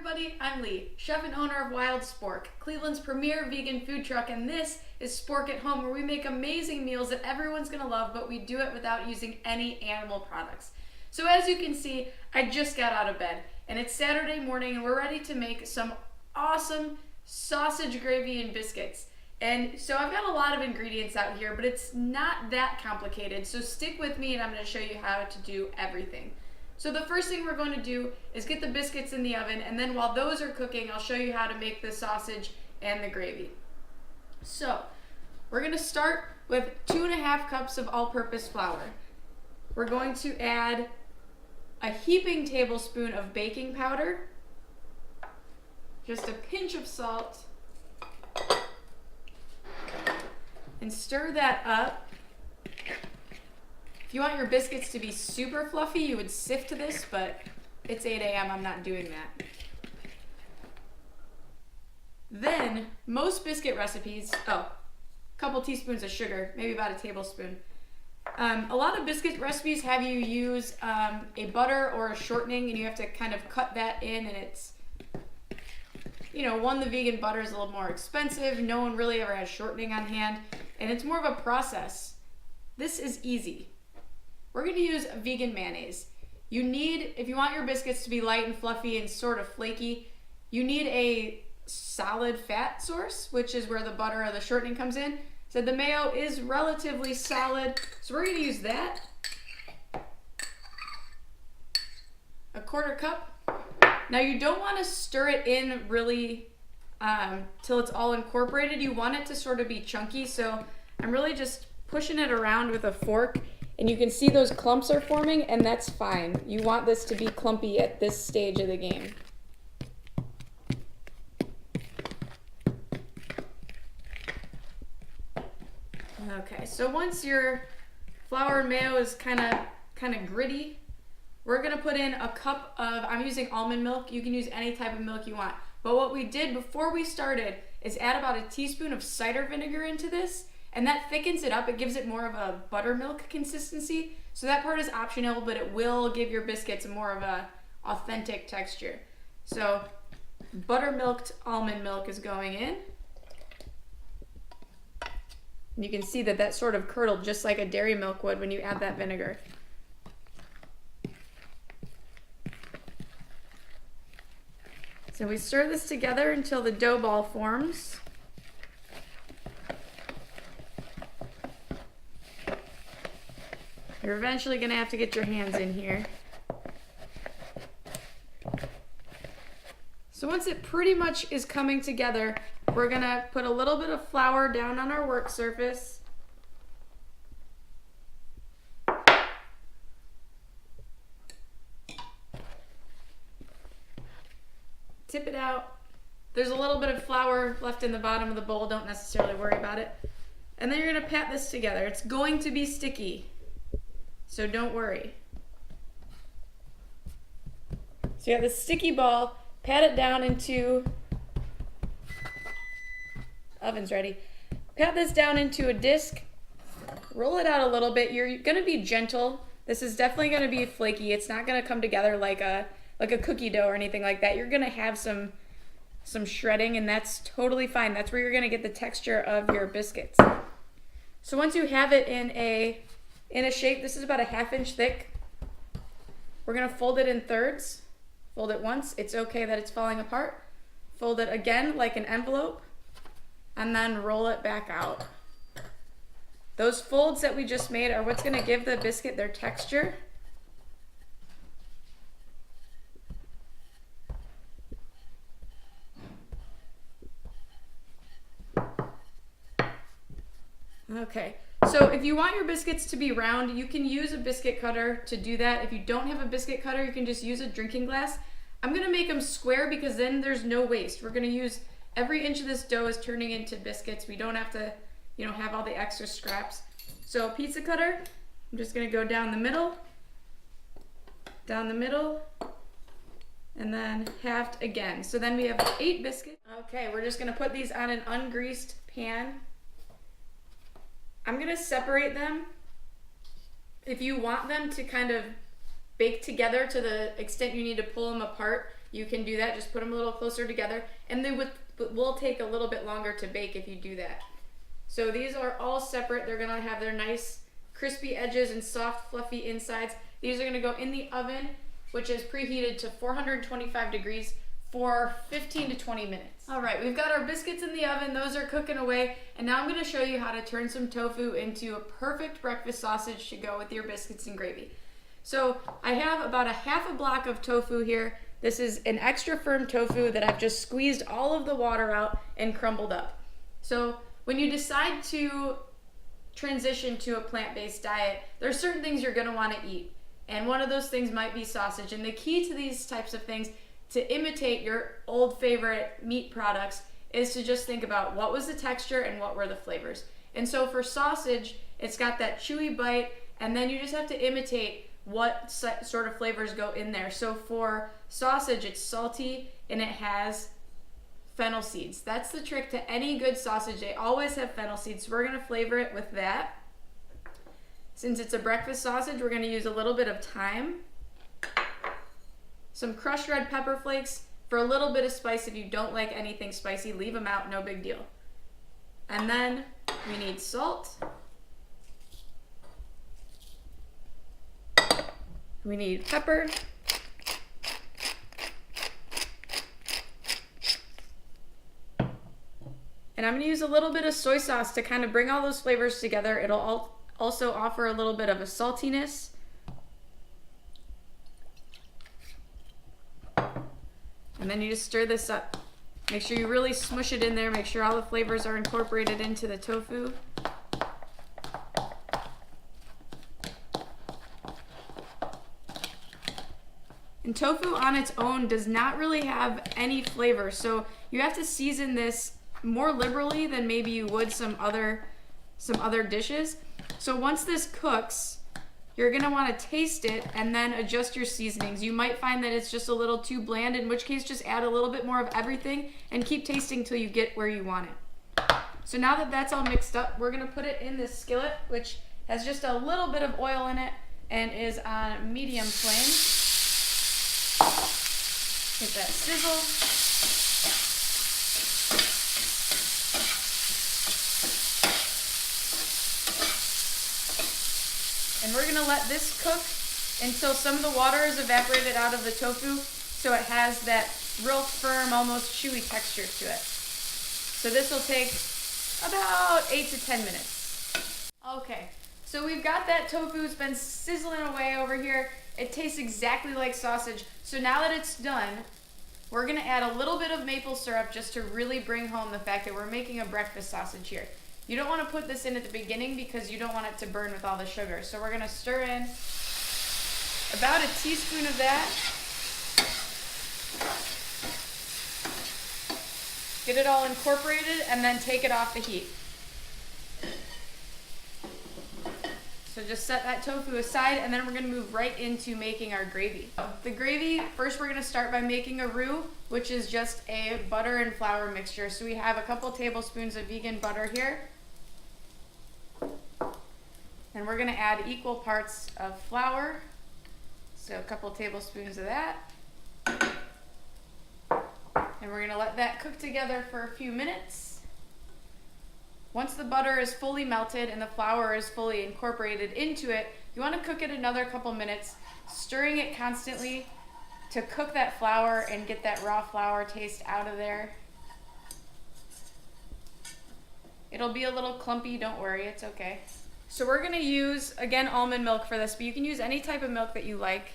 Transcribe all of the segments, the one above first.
everybody, I'm Lee, chef and owner of Wild Spork, Cleveland's premier vegan food truck, and this is Spork at Home, where we make amazing meals that everyone's gonna love, but we do it without using any animal products. So as you can see, I just got out of bed, and it's Saturday morning, and we're ready to make some awesome sausage gravy and biscuits. And so I've got a lot of ingredients out here, but it's not that complicated, so stick with me and I'm gonna show you how to do everything. So the first thing we're going to do is get the biscuits in the oven, and then while those are cooking, I'll show you how to make the sausage and the gravy. So we're going to start with 2.5 cups of all-purpose flour. We're going to add a heaping tablespoon of baking powder, just a pinch of salt, and stir that up. If you want your biscuits to be super fluffy, you would sift this, but it's 8 a.m. I'm not doing that. Then, most biscuit recipes, a couple teaspoons of sugar, maybe about a tablespoon. A lot of biscuit recipes have you use a butter or a shortening, and you have to kind of cut that in, and it's, the vegan butter is a little more expensive. No one really ever has shortening on hand, and it's more of a process. This is easy. We're going to use vegan mayonnaise. If you want your biscuits to be light and fluffy and sort of flaky, you need a solid fat source, which is where the butter or the shortening comes in. So the mayo is relatively solid, so we're going to use that. A 1/4 cup. Now you don't want to stir it in really till it's all incorporated. You want it to sort of be chunky, so I'm really just pushing it around with a fork. And you can see those clumps are forming, and that's fine. You want this to be clumpy at this stage of the game. Okay, so once your flour and mayo is kind of gritty, we're gonna put in a cup of, I'm using almond milk. You can use any type of milk you want. But what we did before we started is add about a teaspoon of cider vinegar into this, and that thickens it up. It gives it more of a buttermilk consistency. So that part is optional, but it will give your biscuits more of a authentic texture. So buttermilked almond milk is going in. And you can see that sort of curdled just like a dairy milk would when you add that vinegar. So we stir this together until the dough ball forms. You're eventually going to have to get your hands in here. So once it pretty much is coming together, we're going to put a little bit of flour down on our work surface. Tip it out. There's a little bit of flour left in the bottom of the bowl. Don't necessarily worry about it. And then you're going to pat this together. It's going to be sticky, so don't worry. So you have this sticky ball, pat it down into, oven's ready. Pat this down into a disc, roll it out a little bit. You're gonna be gentle. This is definitely gonna be flaky. It's not gonna come together like a cookie dough or anything like that. You're gonna have some shredding, and that's totally fine. That's where you're gonna get the texture of your biscuits. So once you have it in a shape, this is about a 1/2 inch thick. We're gonna fold it in thirds. Fold it once, it's okay that it's falling apart. Fold it again like an envelope, and then roll it back out. Those folds that we just made are what's gonna give the biscuit their texture. Okay. So if you want your biscuits to be round, you can use a biscuit cutter to do that. If you don't have a biscuit cutter, you can just use a drinking glass. I'm gonna make them square because then there's no waste. We're gonna use every inch of this dough is turning into biscuits. We don't have to, have all the extra scraps. So a pizza cutter, I'm just gonna go down the middle, and then halved again. So then we have 8 biscuits. Okay, we're just gonna put these on an ungreased pan. I'm gonna separate them. If you want them to kind of bake together to the extent you need to pull them apart, you can do that. Just put them a little closer together, and they will take a little bit longer to bake if you do that. So these are all separate. They're gonna have their nice crispy edges and soft fluffy insides. These are gonna go in the oven, which is preheated to 425 degrees for 15 to 20 minutes. All right, we've got our biscuits in the oven. Those are cooking away. And now I'm gonna show you how to turn some tofu into a perfect breakfast sausage to go with your biscuits and gravy. So I have about a half a block of tofu here. This is an extra firm tofu that I've just squeezed all of the water out and crumbled up. So when you decide to transition to a plant-based diet, there's certain things you're gonna wanna eat. And one of those things might be sausage. And the key to these types of things, to imitate your old favorite meat products, is to just think about what was the texture and what were the flavors. And so for sausage, it's got that chewy bite, and then you just have to imitate what sort of flavors go in there. So for sausage, it's salty and it has fennel seeds. That's the trick to any good sausage. They always have fennel seeds. So we're gonna flavor it with that. Since it's a breakfast sausage, we're gonna use a little bit of thyme, some crushed red pepper flakes for a little bit of spice. If you don't like anything spicy, leave them out, no big deal. And then we need salt. We need pepper. And I'm gonna use a little bit of soy sauce to kind of bring all those flavors together. It'll also offer a little bit of a saltiness. And then you just stir this up. Make sure you really smush it in there. Make sure all the flavors are incorporated into the tofu. And tofu on its own does not really have any flavor, so you have to season this more liberally than maybe you would some other dishes. So once this cooks, you're gonna wanna taste it and then adjust your seasonings. You might find that it's just a little too bland, in which case just add a little bit more of everything and keep tasting till you get where you want it. So now that that's all mixed up, we're gonna put it in this skillet, which has just a little bit of oil in it and is on medium flame. Get that sizzle. And we're gonna let this cook until some of the water is evaporated out of the tofu, so it has that real firm, almost chewy texture to it. So this will take about 8 to 10 minutes. Okay, so we've got that tofu. It's been sizzling away over here. It tastes exactly like sausage. So now that it's done, we're gonna add a little bit of maple syrup just to really bring home the fact that we're making a breakfast sausage here. You don't wanna put this in at the beginning because you don't want it to burn with all the sugar. So we're gonna stir in about a teaspoon of that. Get it all incorporated and then take it off the heat. So just set that tofu aside, and then we're gonna move right into making our gravy. The gravy, first we're gonna start by making a roux, which is just a butter and flour mixture. So we have a couple tablespoons of vegan butter here. And we're gonna add equal parts of flour. So a couple tablespoons of that. And we're gonna let that cook together for a few minutes. Once the butter is fully melted and the flour is fully incorporated into it, you want to cook it another couple minutes, stirring it constantly to cook that flour and get that raw flour taste out of there. It'll be a little clumpy, don't worry, it's okay. So we're gonna use, again, almond milk for this, but you can use any type of milk that you like.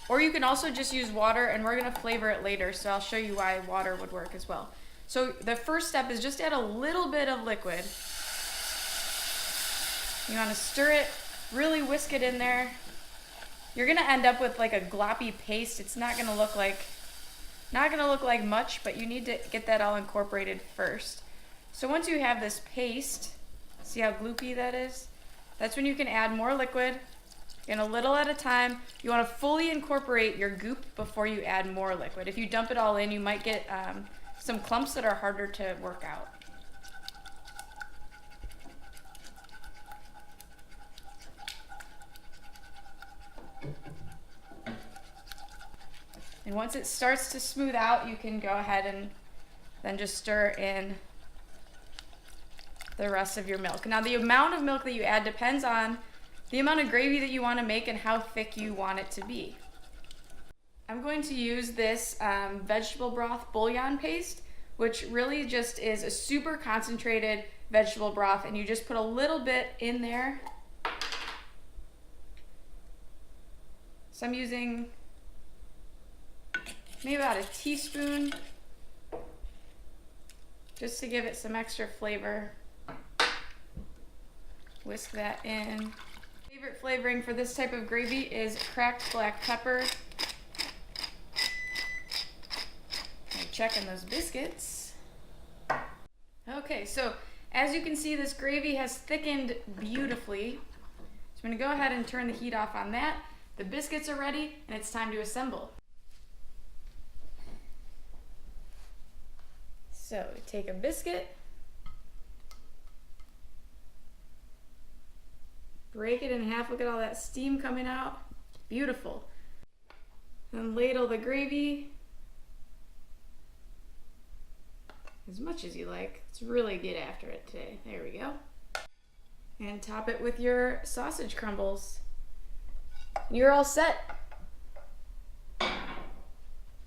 Or you can also just use water, and we're gonna flavor it later, so I'll show you why water would work as well. So the first step is just add a little bit of liquid. You want to stir it, really whisk it in there. You're gonna end up with like a gloppy paste. It's not gonna look like much, but you need to get that all incorporated first. So once you have this paste, see how gloopy that is? That's when you can add more liquid, and a little at a time. You want to fully incorporate your goop before you add more liquid. If you dump it all in, you might get some clumps that are harder to work out. And once it starts to smooth out, you can go ahead and then just stir in the rest of your milk. Now the amount of milk that you add depends on the amount of gravy that you want to make and how thick you want it to be. I'm going to use this vegetable broth bouillon paste, which really just is a super concentrated vegetable broth, and you just put a little bit in there. So I'm using maybe about a teaspoon just to give it some extra flavor. Whisk that in. Favorite flavoring for this type of gravy is cracked black pepper. Checking those biscuits. Okay, so as you can see, this gravy has thickened beautifully. So I'm gonna go ahead and turn the heat off on that. The biscuits are ready, and it's time to assemble. So take a biscuit, break it in half. Look at all that steam coming out. Beautiful. Then ladle the gravy as much as you like. Let's really get after it today. There we go. And top it with your sausage crumbles. You're all set.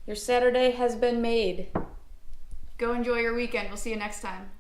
Your Saturday has been made. Go enjoy your weekend. We'll see you next time.